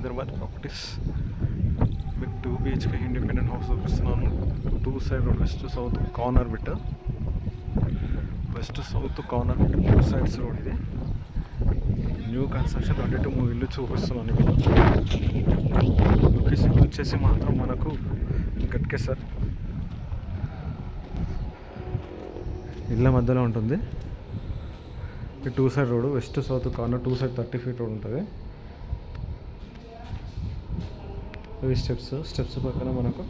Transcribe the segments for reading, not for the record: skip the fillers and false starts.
Hyderabad properties. మీకు 2 BHK independent house చూపిస్తున్నాను. 2 side road, west south corner bit, west south corner bit 2 sides road. ఇది new construction 22 ఇల్లు చూపిస్తున్నాను ఇప్పుడు. లొకేషన్ వచ్చేసి మాత్రం మనకు గట్కేసర్ ఇళ్ళ మధ్యలో ఉంటుంది. ఈ 2 side road, west south corner 2 side 30 feet road ఉంటుంది. ఇవి స్టెప్స్ పక్కన మనకు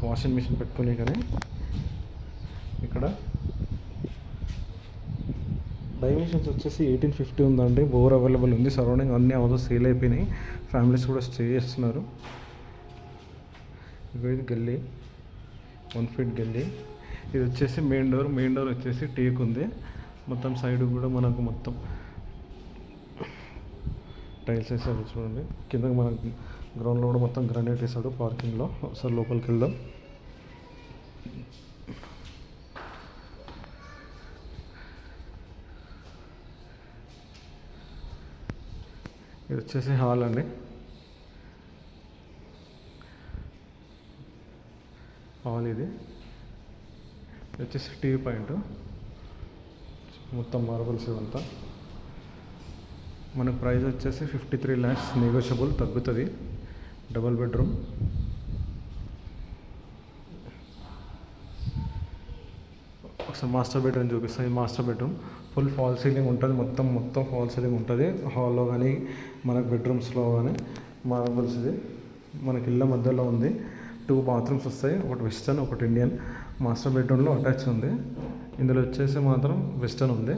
వాషింగ్ మిషన్ పెట్టుకుని, కానీ ఇక్కడ డైమెన్షన్స్ వచ్చేసి 1850 ఉందండి. బోర్ అవైలబుల్ ఉంది. సరౌండింగ్ అన్ని హౌసెస్ సేల్ అయిపోయినాయి. ఫ్యామిలీస్ కూడా స్టే చేస్తున్నారు. ఇది గల్లీ, 1 feet గల్లీ. ఇది వచ్చేసి మెయిన్ డోర్ వచ్చేసి టేక్ ఉంది. మొత్తం సైడ్ కూడా మనకు మొత్తం టైల్స్ వేసాడు చూడండి. కింద మనకు గ్రౌండ్లో కూడా మొత్తం గ్రానైట్ వేసాడు పార్కింగ్లో. ఒకసారి లోపలికి వెళ్దాం. ఇది వచ్చేసి హాల్ అండి. హాల్ ఇది వచ్చేసి టీవీ పాయింట్. మొత్తం మార్బల్స్ ఇవంతా. మనకు ప్రైస్ వచ్చేసి 53 lakhs, నెగోషియబుల్, తగ్గుతుంది. Double bedroom. ఒకసారి మాస్టర్ బెడ్రూమ్ చూపిస్తాను. ఇది master bedroom. Full fall ceiling ఉంటుంది. మొత్తం ఫాల్ సీలింగ్ ఉంటుంది. హాల్లో కానీ మనకు బెడ్రూమ్స్లో కానీ మార్బల్స్. ఇది మనకి ఇళ్ళ మధ్యలో ఉంది. 2 bathrooms వస్తాయి. ఒకటి వెస్టర్న్, ఒకటి ఇండియన్. మాస్టర్ బెడ్రూమ్లో అటాచ్ ఉంది. ఇందులో వచ్చేసి మాత్రం వెస్టర్న్ ఉంది.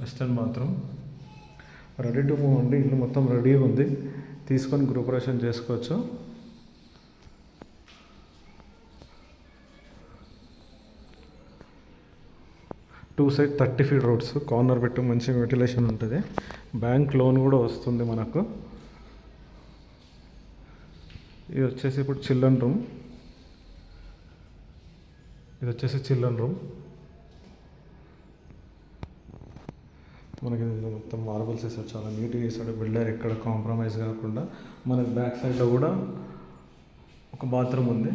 Western bathroom. Ready to move అండి. ఇల్లు మొత్తం రెడీగా ఉంది. తీసుకొని గృహప్రవేశం చేసుకోవచ్చు. Two side 30 feet roads, corner పెట్టు, మంచి వెంటిలేషన్ ఉంటుంది. బ్యాంక్ లోన్ కూడా వస్తుంది మనకు. ఇది వచ్చేసి ఇప్పుడు చిల్డ్రన్ రూమ్. ఇది వచ్చేసి చిల్డ్రన్ రూమ్. మనకి మొత్తం మార్బల్స్ వేసాడు. చాలా నీట్గా వేసాడు బిల్డర్. ఎక్కడ కాంప్రమైజ్ కాకుండా. మనకి బ్యాక్ సైడ్లో కూడా ఒక బాత్రూమ్ ఉంది.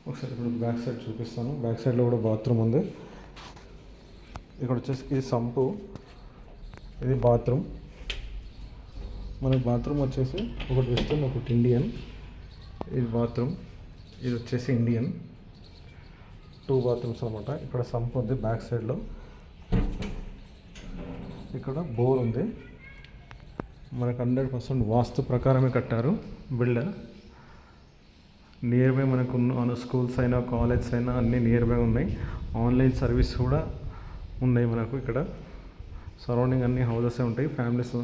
ఒకసారి ఇప్పుడు బ్యాక్ సైడ్ చూపిస్తాను. బ్యాక్ సైడ్లో కూడా బాత్రూమ్ ఉంది. ఇక్కడ వచ్చేసి ఇది సంపు, ఇది బాత్రూమ్. మనకి బాత్రూమ్ వచ్చేసి ఒకటి వెస్టర్న్, ఒకటి ఇండియన్. ఇది బాత్రూమ్. ఇది వచ్చేసి ఇండియన్. 2 bathrooms అనమాట. ఇక్కడ సంప్ ఉంది బ్యాక్ సైడ్లో. ఇక్కడ బోర్ ఉంది. మనకు 100% వాస్తు ప్రకారమే కట్టారు బిల్డర్. నియర్ బై మనకు స్కూల్స్ అయినా కాలేజెస్ అయినా అన్నీ నియర్ బై ఉన్నాయి. ఆన్లైన్ సర్వీస్ కూడా ఉన్నాయి మనకు. ఇక్కడ సరౌండింగ్ అన్ని హౌసెస్ ఉంటాయి. ఫ్యామిలీస్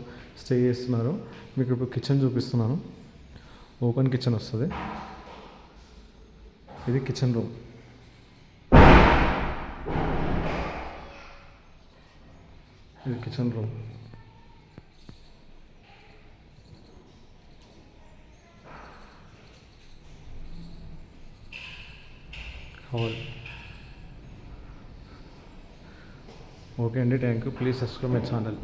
స్టే చేస్తున్నారు. మీకు ఇప్పుడు కిచెన్ చూపిస్తున్నాను. ఓపెన్ కిచెన్ వస్తుంది. ఇది కిచెన్ రూమ్. ఇది కిచెన్ రూమ్. హాల్. ఓకే అండి, thank you. Please subscribe my channel.